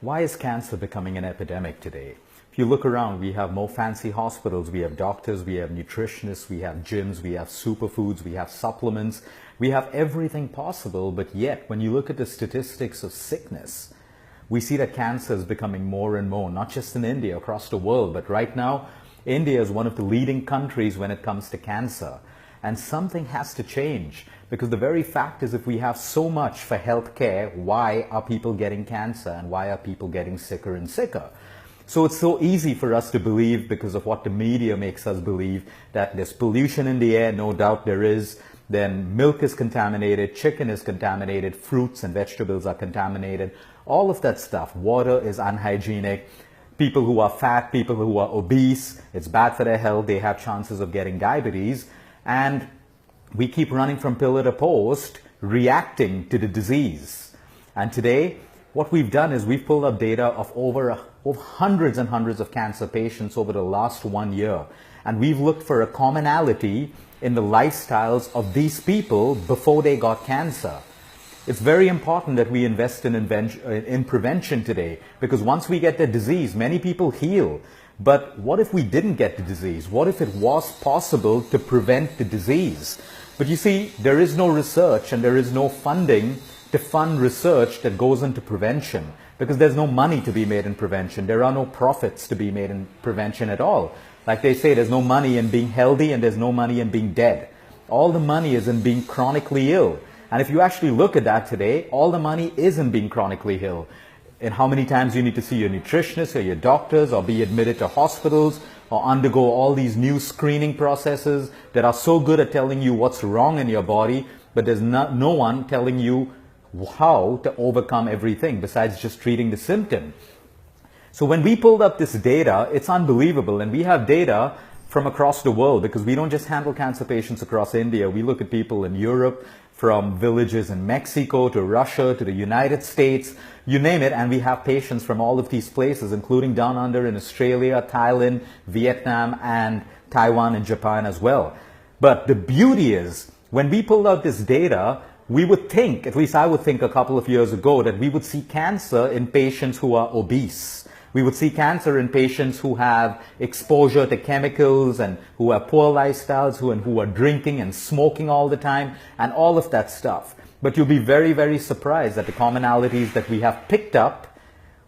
Why is cancer becoming an epidemic today? If you look around, we have more fancy hospitals, we have doctors, we have nutritionists, we have gyms, we have superfoods, we have supplements, we have everything possible, but yet when you look at the statistics of sickness, we see that cancer is becoming more and more, not just in India, across the world, but right now, India is one of the leading countries when it comes to cancer. And something has to change, because the very fact is, if we have so much for healthcare, why are people getting cancer and why are people getting sicker and sicker? So it's so easy for us to believe, because of what the media makes us believe, that there's pollution in the air. No doubt there is. Then milk is contaminated, chicken is contaminated, fruits and vegetables are contaminated. All of that stuff. Water is unhygienic. People who are fat, people who are obese, it's bad for their health. They have chances of getting diabetes. And we keep running from pillar to post, reacting to the disease. And today, what we've done is we've pulled up data of over hundreds and hundreds of cancer patients over the last 1 year. And we've looked for a commonality in the lifestyles of these people before they got cancer. It's very important that we invest in prevention today, because once we get the disease, many people heal. But what if we didn't get the disease? What if it was possible to prevent the disease? But you see, there is no research and there is no funding to fund research that goes into prevention, because there's no money to be made in prevention. There are no profits to be made in prevention at all. Like they say, there's no money in being healthy and there's no money in being dead. All the money is in being chronically ill. And if you actually look at that today, all the money is in being chronically ill. And how many times you need to see your nutritionist or your doctors, or be admitted to hospitals, or undergo all these new screening processes that are so good at telling you what's wrong in your body, but there's no one telling you how to overcome everything besides just treating the symptom. So when we pulled up this data, it's unbelievable. And we have data from across the world, because we don't just handle cancer patients across India. We look at people in Europe, from villages in Mexico to Russia to the United States, you name it, and we have patients from all of these places, including down under in Australia, Thailand, Vietnam, and Taiwan and Japan as well. But the beauty is, when we pulled out this data, we would think, at least I would think a couple of years ago, that we would see cancer in patients who are obese. We would see cancer in patients who have exposure to chemicals and who have poor lifestyles, who are drinking and smoking all the time, and all of that stuff. But you'll be very, very surprised at the commonalities that we have picked up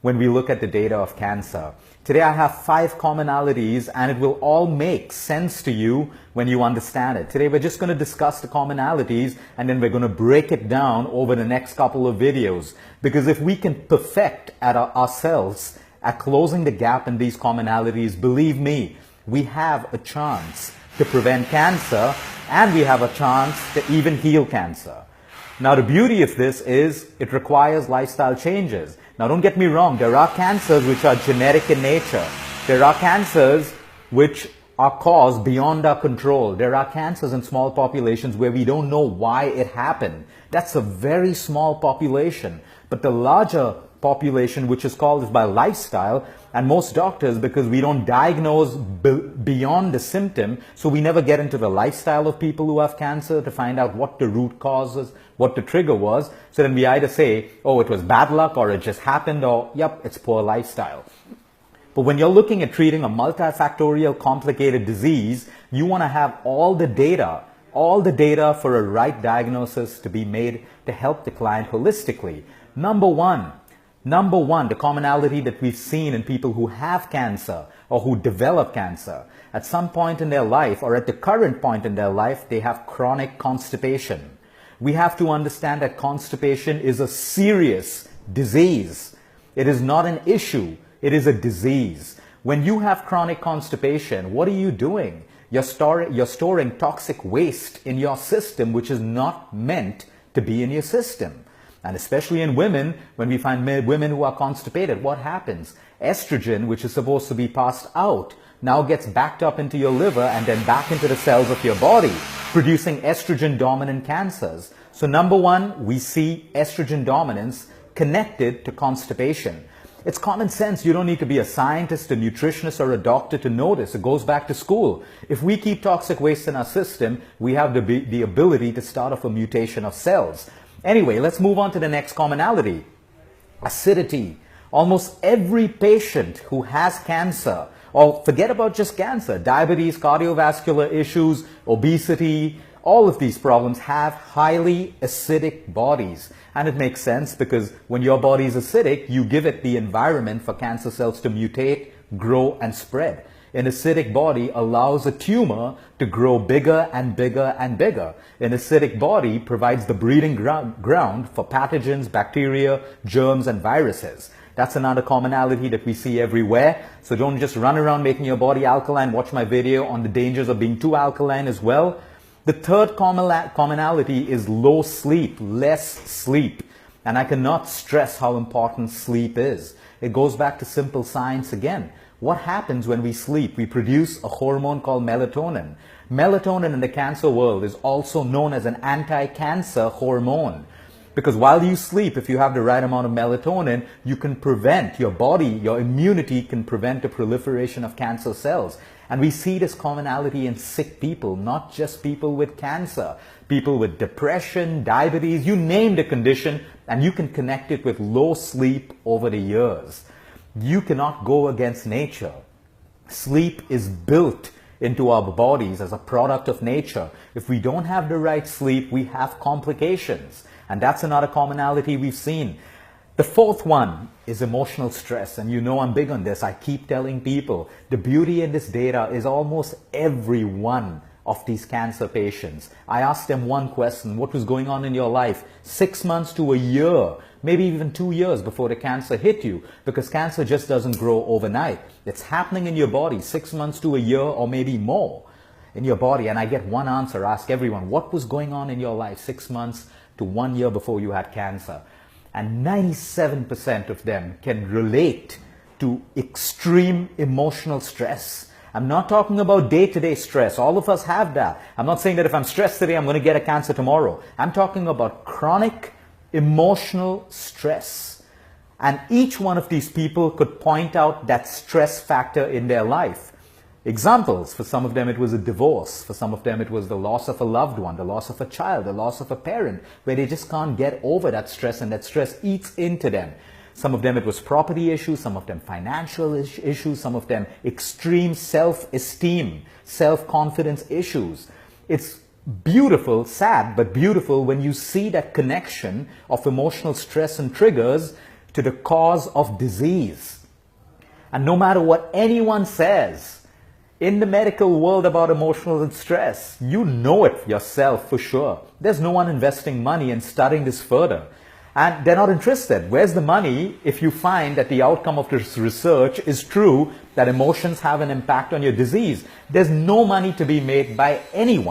when we look at the data of cancer. Today I have 5 commonalities, and it will all make sense to you when you understand it. Today we're just going to discuss the commonalities, and then we're going to break it down over the next couple of videos. Because if we can perfect ourselves at closing the gap in these commonalities, believe me, we have a chance to prevent cancer, and we have a chance to even heal cancer. Now, the beauty of this is it requires lifestyle changes. Now, don't get me wrong, there are cancers which are genetic in nature. There are cancers which are caused beyond our control. There are cancers in small populations where we don't know why it happened. That's a very small population. But the larger population, which is caused by lifestyle, and most doctors, because we don't diagnose beyond the symptom, so we never get into the lifestyle of people who have cancer to find out what the root cause is, what the trigger was. So then we either say, oh, it was bad luck, or it just happened, or yep, it's poor lifestyle. But when you're looking at treating a multifactorial complicated disease, you want to have all the data for a right diagnosis to be made to help the client holistically. Number one, the commonality that we've seen in people who have cancer or who develop cancer, at some point in their life, or at the current point in their life, they have chronic constipation. We have to understand that constipation is a serious disease. It is not an issue, it is a disease. When you have chronic constipation, what are you doing? You're storing toxic waste in your system, which is not meant to be in your system. And especially in women, when we find women who are constipated, what happens? Estrogen, which is supposed to be passed out, now gets backed up into your liver and then back into the cells of your body, producing estrogen-dominant cancers. So number one, we see estrogen dominance connected to constipation. It's common sense. You don't need to be a scientist, a nutritionist, or a doctor to know this. It goes back to school. If we keep toxic waste in our system, we have the ability to start off a mutation of cells. Anyway, let's move on to the next commonality. Acidity. Almost every patient who has cancer, or forget about just cancer, diabetes, cardiovascular issues, obesity, all of these problems have highly acidic bodies. And it makes sense because when your body is acidic, you give it the environment for cancer cells to mutate, grow, and spread. An acidic body allows a tumor to grow bigger and bigger and bigger. An acidic body provides the breeding ground for pathogens, bacteria, germs, and viruses. That's another commonality that we see everywhere. So don't just run around making your body alkaline. Watch my video on the dangers of being too alkaline as well. The third commonality is low sleep, less sleep. And I cannot stress how important sleep is. It goes back to simple science again. What happens when we sleep? We produce a hormone called melatonin. Melatonin in the cancer world is also known as an anti-cancer hormone. Because while you sleep, if you have the right amount of melatonin, you can prevent your body, your immunity can prevent the proliferation of cancer cells. And we see this commonality in sick people, not just people with cancer. People with depression, diabetes, you name the condition, and you can connect it with low sleep over the years. You cannot go against nature. Sleep is built into our bodies as a product of nature. If we don't have the right sleep, we have complications. And that's another commonality we've seen. The fourth one is emotional stress. And you know I'm big on this. I keep telling people the beauty in this data is almost every one of these cancer patients. I asked them one question: what was going on in your life 6 months to a year, maybe even 2 years before the cancer hit you? Because cancer just doesn't grow overnight. It's happening in your body 6 months to a year or maybe more in your body. And I get one answer. I ask everyone, what was going on in your life 6 months to 1 year before you had cancer? And 97% of them can relate to extreme emotional stress. I'm not talking about day-to-day stress. All of us have that. I'm not saying that if I'm stressed today, I'm going to get a cancer tomorrow. I'm talking about chronic emotional stress. And each one of these people could point out that stress factor in their life. Examples: for some of them it was a divorce. For some of them it was the loss of a loved one, the loss of a child, the loss of a parent, where they just can't get over that stress and that stress eats into them. Some of them it was property issues, some of them financial issues, some of them extreme self-esteem, self-confidence issues. It's beautiful, sad, but beautiful when you see that connection of emotional stress and triggers to the cause of disease. And no matter what anyone says in the medical world about emotional stress, you know it yourself for sure. There's no one investing money in studying this further. And they're not interested. Where's the money if you find that the outcome of this research is true, that emotions have an impact on your disease? There's no money to be made by anyone.